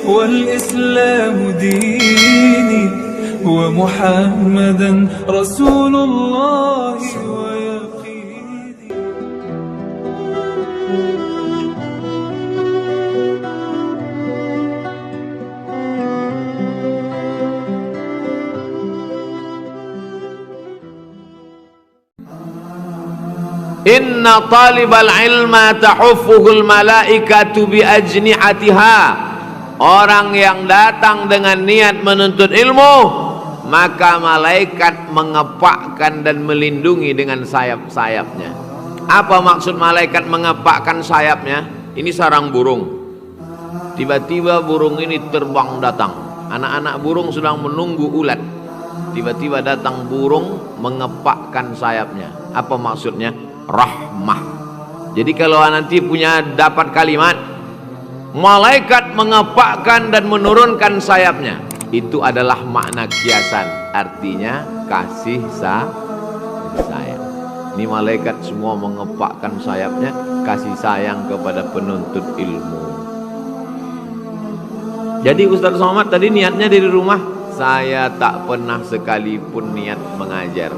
والإسلام ديني ومحمدا رسول الله ويقيني. Inna talibal ilma tahuffuhul malaikatu bi ajnihatiha. Orang yang datang dengan niat menuntut ilmu, maka malaikat mengepakkan dan melindungi dengan sayap-sayapnya. Apa maksud malaikat mengepakkan sayapnya? Ini sarang burung. Tiba-tiba burung ini terbang datang. Anak-anak burung sedang menunggu ulat. Tiba-tiba datang burung mengepakkan sayapnya. Apa maksudnya? Rahmah. Jadi kalau nanti dapat kalimat malaikat mengepakkan dan menurunkan sayapnya, itu adalah makna kiasan, artinya kasih sayang. Ini malaikat semua mengepakkan sayapnya, kasih sayang kepada penuntut ilmu. Jadi Ustaz Somad tadi niatnya dari rumah, saya tak pernah sekalipun niat mengajar.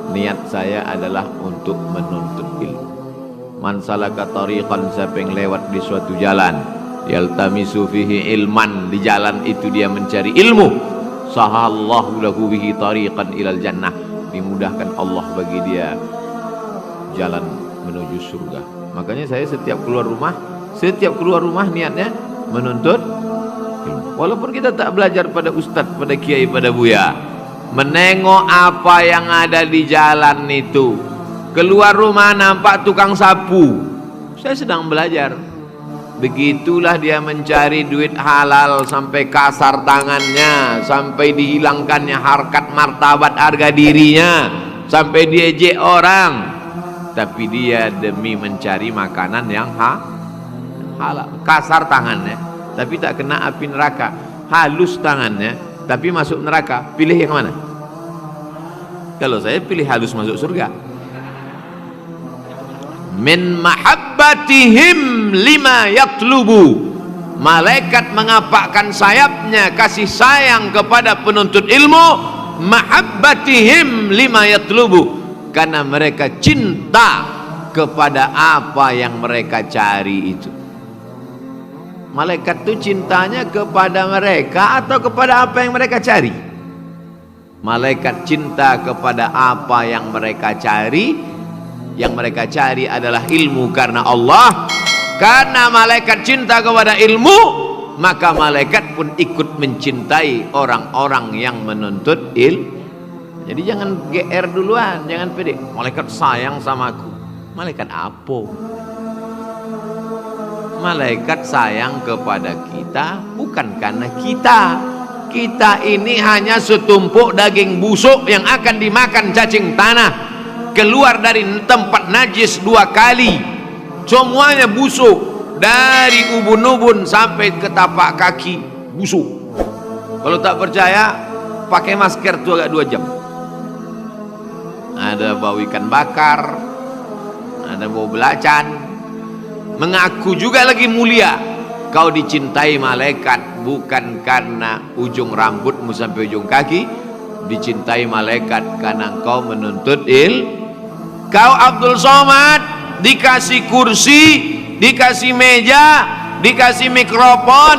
Niat saya adalah untuk menuntut ilmu. Man salaka tariqan, siapa yang lewat di suatu jalan, yaltamisu fihi ilman, di jalan itu dia mencari ilmu, sahallahu lahu bihi tariqan ilal jannah, dimudahkan Allah bagi dia jalan menuju surga. Makanya saya setiap keluar rumah niatnya menuntut ilmu. Walaupun kita tak belajar pada ustaz, pada kiai, pada buya, menengok apa yang ada di jalan itu. Keluar rumah nampak tukang sapu, saya sedang belajar. Begitulah dia mencari duit halal sampai kasar tangannya, sampai dihilangkannya harkat martabat harga dirinya, sampai diejek orang. Tapi dia demi mencari makanan yang halal. Kasar tangannya, tapi tak kena api neraka. Halus tangannya, tapi masuk neraka. Pilih yang mana? Kalau saya pilih halus masuk surga. Min mahabbatihim lima yatlubu. Malaikat mengapakkan sayapnya kasih sayang kepada penuntut ilmu. Mahabbatihim lima yatlubu, karena mereka cinta kepada apa yang mereka cari itu. Malaikat itu cintanya kepada mereka atau kepada apa yang mereka cari? Malaikat cinta kepada apa yang mereka cari. Yang mereka cari adalah ilmu karena Allah. Karena malaikat cinta kepada ilmu, maka malaikat pun ikut mencintai orang-orang yang menuntut ilmu. Jadi jangan GR duluan, jangan pede. Malaikat sayang sama aku. Malaikat apa? Malaikat sayang kepada kita bukan karena kita ini hanya setumpuk daging busuk yang akan dimakan cacing tanah. Keluar dari tempat najis 2 kali, semuanya busuk, dari ubun-ubun sampai ke tapak kaki busuk. Kalau tak percaya, pakai masker tuh agak 2 jam. Ada bau ikan bakar, ada bau belacan. Mengaku juga lagi mulia. Kau dicintai malaikat bukan karena ujung rambutmu sampai ujung kaki. Dicintai malaikat karena kau menuntut ilmu. Kau Abdul Somad dikasih kursi, dikasih meja, dikasih mikrofon,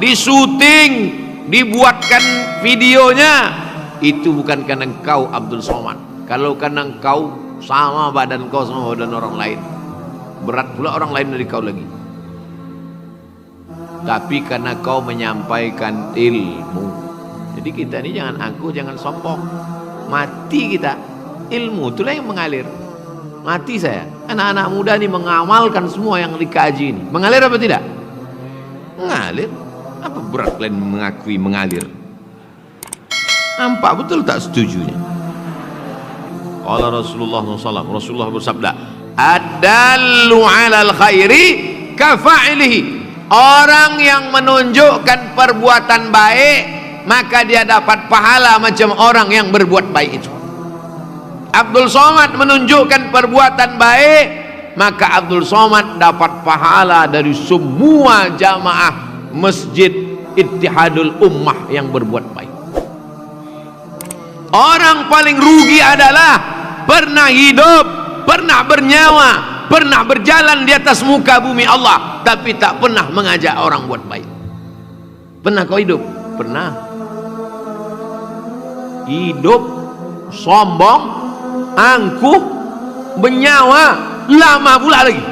disuting, dibuatkan videonya. Itu bukan karena kau Abdul Somad. Kalau karena kau sama badan kau sama badan orang lain, berat pula orang lain dari kau lagi. Tapi karena kau menyampaikan ilmu. Jadi kita ini jangan angkuh, jangan sombong. Mati kita, ilmu itulah yang mengalir. Mati saya, anak-anak muda ini mengamalkan semua yang dikaji ini. Mengalir apa tidak? Mengalir. Apa berat kalian mengakui mengalir? Nampak betul tak setujunya? Qala Rasulullah SAW, Rasulullah bersabda, Ad-dallu 'alal khairi kafa'ilihi. Orang yang menunjukkan perbuatan baik, maka dia dapat pahala macam orang yang berbuat baik itu. Abdul Somad menunjukkan perbuatan baik, maka Abdul Somad dapat pahala dari semua jamaah masjid ittihadul ummah yang berbuat baik. Orang paling rugi adalah pernah hidup, pernah bernyawa, pernah berjalan di atas muka bumi Allah, tapi tak pernah mengajak orang buat baik. Pernah kau hidup? Pernah. Hidup sombong, angkuh, bernyawa, lama pula lagi.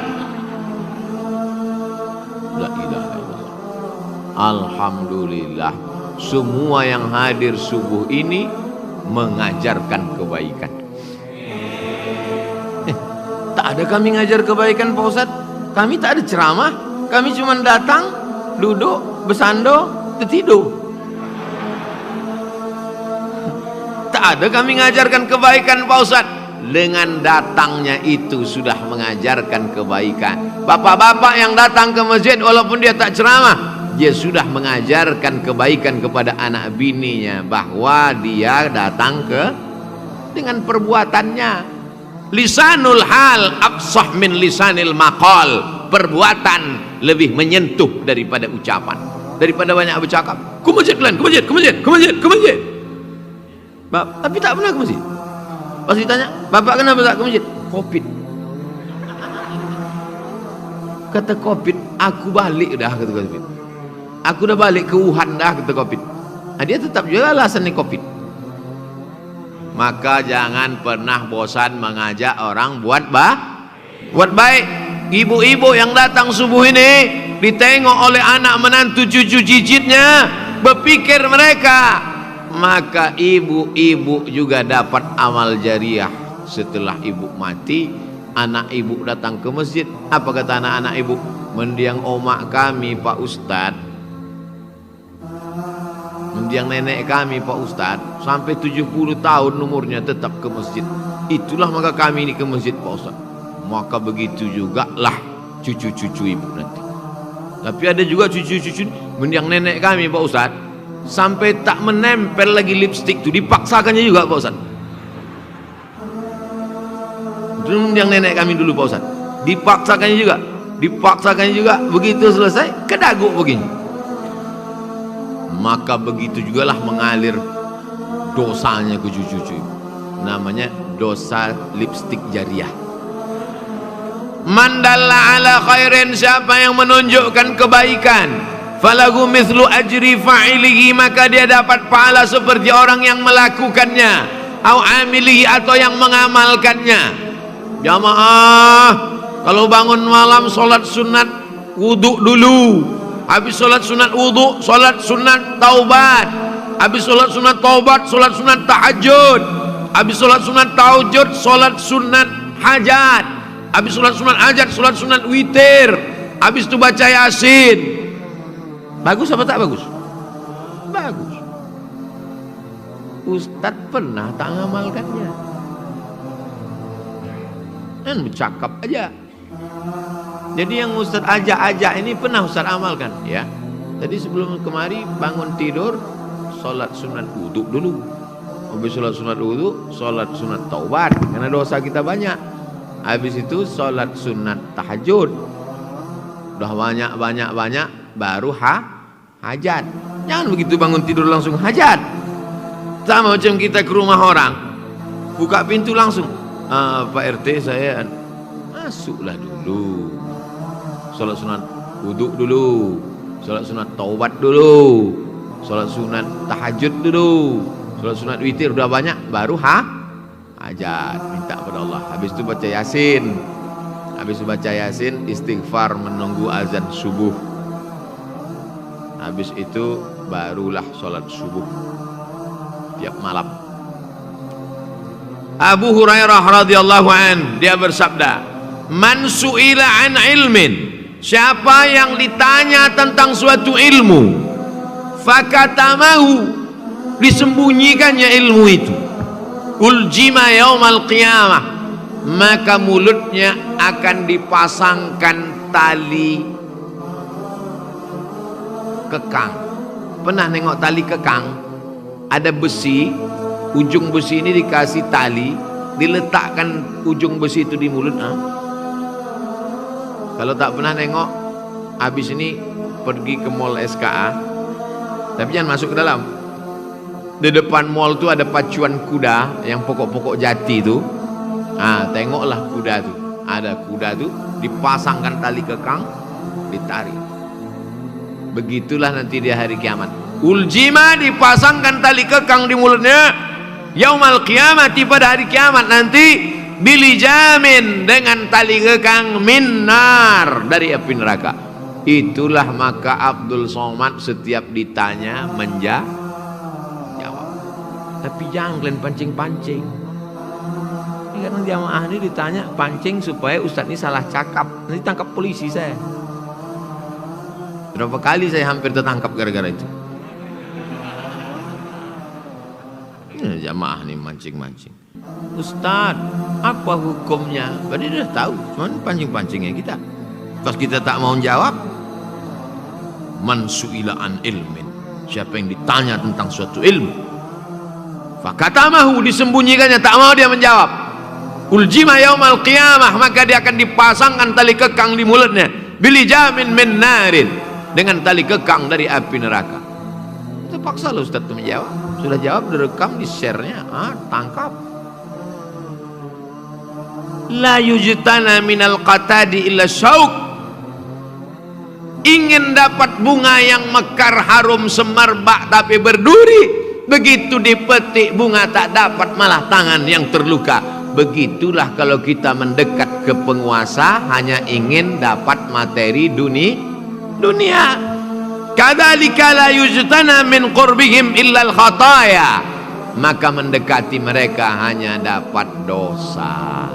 La ilaha illallah. Alhamdulillah, semua yang hadir subuh ini mengajarkan kebaikan. Tak ada kami ngajar kebaikan Pak Ustaz. Kami tak ada ceramah. Kami cuma datang, duduk, bersandar, tertidur. Tak ada kami ngajarkan kebaikan Pak Ustaz. Dengan datangnya itu sudah mengajarkan kebaikan. Bapak-bapak yang datang ke masjid walaupun dia tak ceramah, dia sudah mengajarkan kebaikan kepada anak bininya, bahwa dia datang ke dengan perbuatannya. Lisanul hal afsah min lisanil maqal. Perbuatan lebih menyentuh daripada ucapan, daripada banyak bercakap. Ke masjid kalian, ke masjid, ke masjid, ke masjid, ke masjid. Tapi tak pernah ke masjid. Pas ditanya, bapak kenapa tak ke masjid? Covid. Kata Covid, aku balik dah, kata Covid. Aku dah balik ke Wuhan dah, kata Covid. Dia tetap juga alasan ni Covid. Maka jangan pernah bosan mengajak orang buat baik. Ibu-ibu yang datang subuh ini ditengok oleh anak menantu cucu cicitnya, berpikir mereka, maka ibu-ibu juga dapat amal jariah. Setelah ibu mati, anak ibu datang ke masjid. Apa kata anak-anak ibu? Mendiang omak kami Pak Ustadz, mendiang nenek kami Pak Ustadz, sampai 70 tahun umurnya tetap ke masjid. Itulah maka kami ini ke masjid Pak Ustadz. Maka begitu juga lah cucu-cucu ibu nanti. Tapi ada juga cucu-cucu mendiang nenek kami Pak Ustadz, sampai tak menempel lagi lipstik itu, dipaksakannya juga Pak Ustadz. Itu mendiang nenek kami dulu Pak Ustadz, dipaksakannya juga. Begitu selesai kedaguk begini. Maka begitu jugalah mengalir dosanya ke cucu-cucu. Namanya dosa lipstik jariah. Mandalla ala khairin, siapa yang menunjukkan kebaikan, falahu mithlu ajri fa'ilihi, maka dia dapat pahala seperti orang yang melakukannya, au amilihi, atau yang mengamalkannya. Jamaah, kalau bangun malam solat sunat wudu dulu. Habis solat sunat wudu, solat sunat taubat. Habis solat sunat taubat, solat sunat tahajud. Habis solat sunat tahajud, solat sunat hajat. Habis solat sunat hajat, solat sunat witir. Habis itu baca yasin. Bagus apa tak bagus? Bagus. Ustadz pernah tak ngamalkannya, dan bercakap aja. Jadi yang Ustadz ajak-ajak ini pernah Ustadz amalkan, ya. Jadi sebelum kemari bangun tidur, solat sunat wudu dulu. Habis solat sunat wudu, solat sunat taubat, karena dosa kita banyak. Habis itu solat sunat tahajud. Udah banyak baru hajat. Jangan begitu bangun tidur langsung hajat. Sama macam kita ke rumah orang, buka pintu langsung, Pak RT saya, masuklah dulu, sholat sunat wudhu dulu, sholat sunat taubat dulu, sholat sunat tahajud dulu, sholat sunat witir, udah banyak baru hajat, minta pada Allah. Habis itu baca yasin. Habis itu baca yasin, istighfar menunggu azan subuh. Habis itu barulah sholat subuh tiap malam. Abu Hurairah radhiyallahu an, dia bersabda, man su'ila an ilmin, siapa yang ditanya tentang suatu ilmu, fakatamahu, disembunyikannya ilmu itu, uljima yaumal qiyamah, maka mulutnya akan dipasangkan tali kekang. Pernah nengok tali kekang? Ada besi, ujung besi ini dikasih tali, diletakkan ujung besi itu di mulut. Kalau tak pernah nengok, habis ini pergi ke mall SKA, Tapi jangan masuk ke dalam. Di depan mall tuh ada pacuan kuda yang pokok-pokok jati tuh. Tengoklah kuda tuh. Ada kuda tuh dipasangkan tali kekang, ditarik. Begitulah nanti di hari kiamat. Uljima dipasangkan tali kekang di mulutnya. Yaumal qiyamati pada hari kiamat nanti bilijamin dengan tali kekang minnar dari api neraka. Itulah maka Abdul Somad setiap ditanya menjawab. Tapi jangan kalian pancing-pancing. Ini karena jamaah ini ditanya pancing supaya ustadz ini salah cakap, nanti tangkap polisi saya. Berapa kali saya hampir tertangkap gara-gara itu. Ini jamaah nih mancing-mancing. Ustadz, apa hukumnya? Berarti dia tahu, cuman pancing-pancingnya kita. Pas kita tak mau jawab, man su'ila an ilmin, siapa yang ditanya tentang suatu ilmu, fakatamahu, disembunyikannya, tak mau dia menjawab, uljima yaumal qiyamah, maka dia akan dipasangkan tali kekang di mulutnya, bilijamin min narin, dengan tali kekang dari api neraka. Terpaksa loh Ustaz itu menjawab. Sudah jawab, direkam, di share-nya, tangkap. La yujtana minal qatadi illa syauk. Ingin dapat bunga yang mekar harum semerbak tapi berduri, begitu dipetik bunga tak dapat, malah tangan yang terluka. Begitulah kalau kita mendekat ke penguasa hanya ingin dapat materi dunia. Kadzalika la yujtana min qurbihim illa al-khataya. Maka mendekati mereka hanya dapat dosa.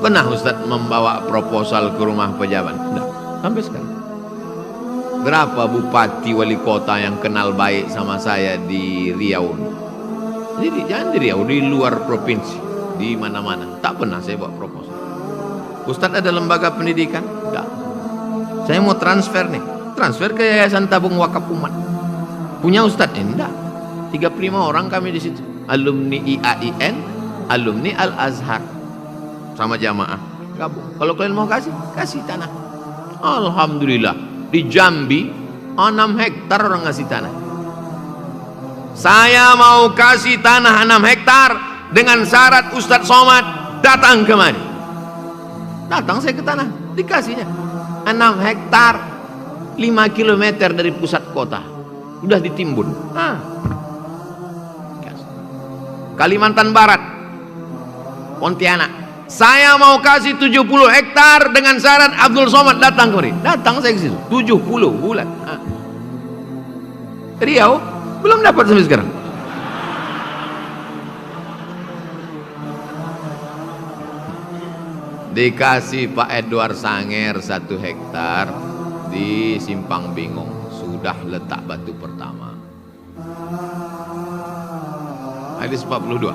Pernah Ustaz membawa proposal ke rumah pejabat? Tidak, sampai sekarang. Berapa bupati wali kota yang kenal baik sama saya di Riau? Jadi jangan di Riau, di luar provinsi, di mana-mana. Tak pernah saya bawa proposal. Ustaz ada lembaga pendidikan? Tidak. Saya mau transfer nih, transfer ke Yayasan Tabung Wakaf Umat. Punya Ustaz? Tidak. 35 orang kami di situ. Alumni IAIN, alumni Al-Azhar. Sama jamaah gabung. Kalau kalian mau kasih tanah. Alhamdulillah di Jambi 6 hektar orang ngasih tanah. Saya mau kasih tanah 6 hektar dengan syarat Ustadz Somad datang kemari. Datang saya ke tanah, dikasihnya 6 hektar 5 km dari pusat kota, udah ditimbun. Kalimantan Barat, Pontianak, saya mau kasih 70 hektar dengan syarat Abdul Somad datang kemari. Datang saya ke situ 70 bulan. Riau belum dapat sampai sekarang. Dikasih Pak Edward Sanger 1 hektar di Simpang Bingung, sudah letak batu pertama. Hadis 42.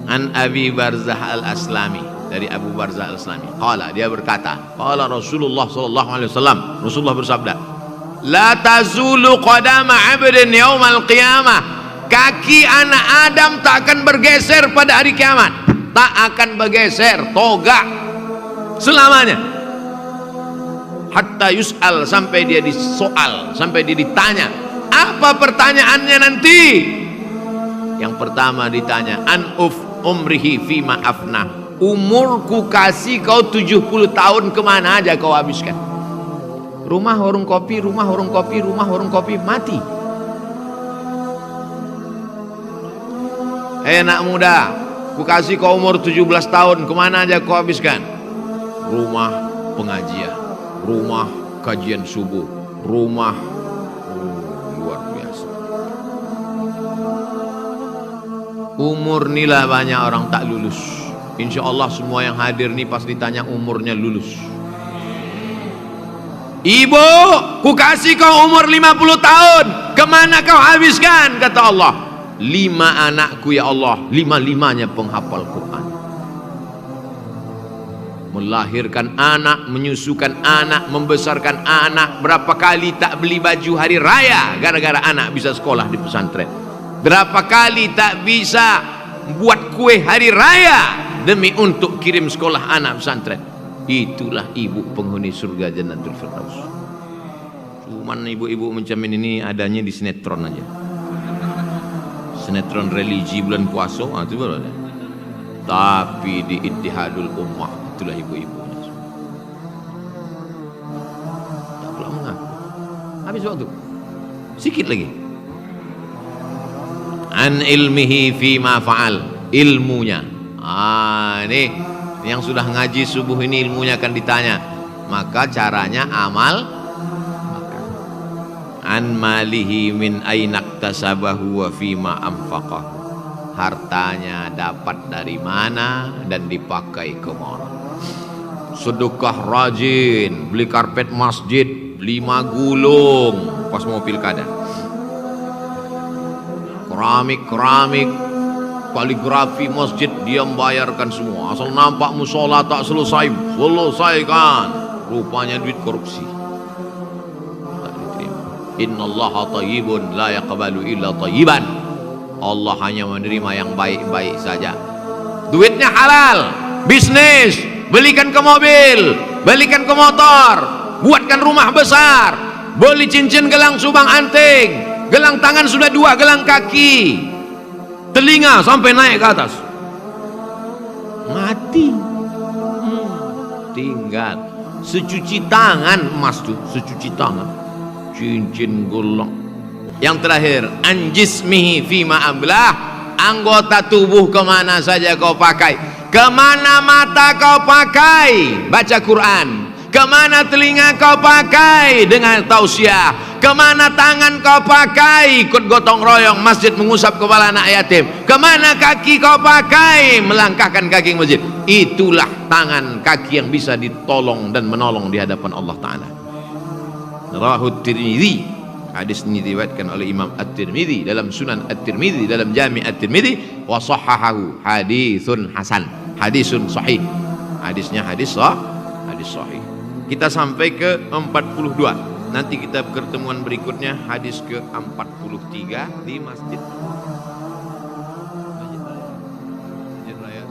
An Abi Barzah Al-Aslami, dari Abu Barzah Al-Aslami. Qala, dia berkata, qala Rasulullah sallallahu alaihi wasallam, Rasulullah bersabda, la tazulu qadama 'abdin yaumal qiyamah. Kaki anak Adam tak akan bergeser pada hari kiamat. Tak akan bergeser, toga selamanya. Hatta yus'al, sampai dia disoal, sampai dia ditanya. Apa pertanyaannya nanti? Yang pertama ditanya, an umrihi fima afna. Umurku kasih kau 70 tahun, kemana aja kau habiskan? Rumah warung kopi, rumah warung kopi, rumah warung kopi, mati. Anak muda, ku kasih kau umur 17 tahun, kemana aja kau habiskan? Rumah pengajian, rumah kajian subuh, rumah luar biasa. Umur nila banyak orang tak lulus. Insya Allah semua yang hadir nih pas ditanya umurnya lulus. Ibu, ku kasih kau umur 50 tahun, kemana kau habiskan? Kata Allah, 5 anakku ya Allah, 5-5-nya penghafal Quran. Melahirkan anak, menyusukan anak, membesarkan anak. Berapa kali tak beli baju hari raya gara-gara anak bisa sekolah di pesantren. Berapa kali tak bisa buat kue hari raya demi untuk kirim sekolah anak pesantren. Itulah ibu penghuni surga Jannatul Firdaus. Cuman ibu-ibu macam ini adanya di sinetron aja. Sinetron religi bulan puasa, itu baru ada. Tapi di Ittihadul Ummah itulah ibu-ibunya. Tak pula mengaku. Habis waktu. Sikit lagi. An ilmihi fima fa'al, ilmunya. Ini yang sudah ngaji subuh ini ilmunya akan ditanya. Maka caranya amal. An malihi min ainak tasabahu wa fima amfaqah, hartanya dapat dari mana dan dipakai ke mana. Sedekah rajin, beli karpet masjid 5 gulung pas mau pilkada. Keramik kaligrafi masjid dia membayarkan semua, asal nampak musola tak selesaikan, rupanya duit korupsi. Innallaha thayyibun la yaqbalu illa thayyiban. Allah hanya menerima yang baik-baik saja. Duitnya halal, bisnis, belikan ke mobil, belikan ke motor, buatkan rumah besar, beli cincin gelang subang anting, gelang tangan sudah 2, gelang kaki, telinga sampai naik ke atas. Mati. Tinggal secuci tangan emas tuh, secuci tangan. Cincin gelang. Yang terakhir, anjismihi fima ablah, anggota tubuh kemana saja kau pakai. Kemana mata kau pakai? Baca Quran. Kemana telinga kau pakai? Dengan tausiah. Kemana tangan kau pakai? Ikut gotong royong masjid mengusap kepala anak yatim. Kemana kaki kau pakai? Melangkahkan kaki masjid. Itulah tangan kaki yang bisa ditolong dan menolong di hadapan Allah Ta'ala. Rawahu Tirmidzi, hadis ini diriwayatkan oleh Imam At-Tirmidzi dalam Sunan At-Tirmidzi, dalam Jami' At-Tirmidzi, wa sahahahu, hadisun hasan, hadisun sahih. Hadisnya hadis sahih. Kita sampai ke 42. Nanti kita pertemuan berikutnya hadis ke 43 di Masjid Raya.